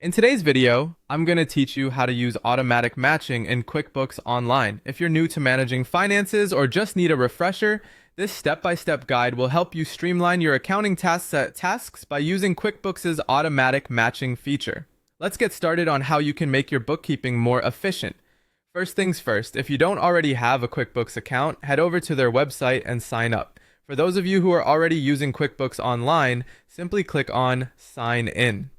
In today's video, I'm going to teach you how to use automatic matching in QuickBooks Online. If you're new to managing finances or just need a refresher, this step-by-step guide will help you streamline your accounting tasks by using QuickBooks' automatic matching feature. Let's get started on how you can make your bookkeeping more efficient. First things first, if you don't already have a QuickBooks account, head over to their website and sign up. For those of you who are already using QuickBooks Online, simply click on Sign In.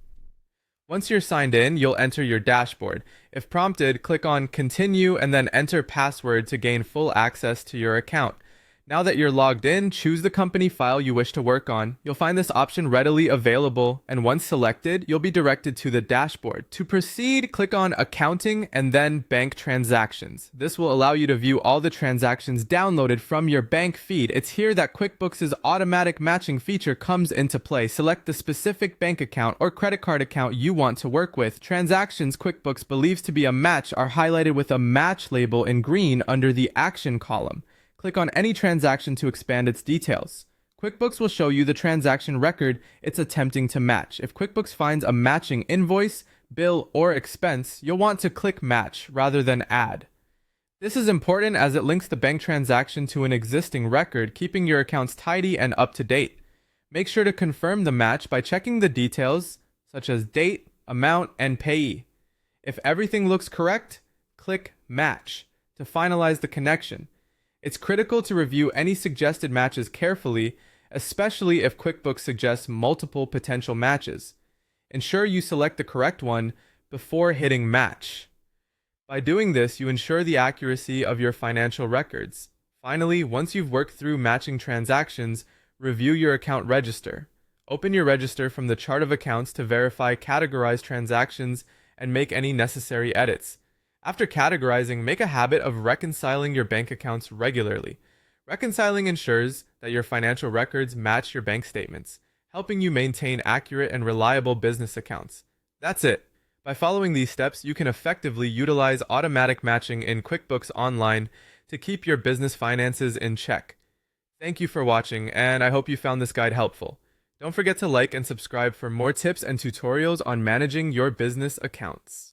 Once you're signed in, you'll enter your dashboard. If prompted, click on Continue and then enter password to gain full access to your account. Now that you're logged in, choose the company file you wish to work on. You'll find this option readily available, and once selected, you'll be directed to the dashboard. To proceed, click on Accounting and then Bank Transactions. This will allow you to view all the transactions downloaded from your bank feed. It's here that QuickBooks' automatic matching feature comes into play. Select the specific bank account or credit card account you want to work with. Transactions QuickBooks believes to be a match are highlighted with a match label in green under the Action column. Click on any transaction to expand its details. QuickBooks will show you the transaction record it's attempting to match. If QuickBooks finds a matching invoice, bill, or expense, you'll want to click Match rather than Add. This is important as it links the bank transaction to an existing record, keeping your accounts tidy and up to date. Make sure to confirm the match by checking the details, such as date, amount, and payee. If everything looks correct, click Match to finalize the connection. It's critical to review any suggested matches carefully, especially if QuickBooks suggests multiple potential matches. Ensure you select the correct one before hitting Match. By doing this, you ensure the accuracy of your financial records. Finally, once you've worked through matching transactions, review your account register. Open your register from the chart of accounts to verify categorized transactions and make any necessary edits. After categorizing, make a habit of reconciling your bank accounts regularly. Reconciling ensures that your financial records match your bank statements, helping you maintain accurate and reliable business accounts. That's it. By following these steps, you can effectively utilize automatic matching in QuickBooks Online to keep your business finances in check. Thank you for watching, and I hope you found this guide helpful. Don't forget to like and subscribe for more tips and tutorials on managing your business accounts.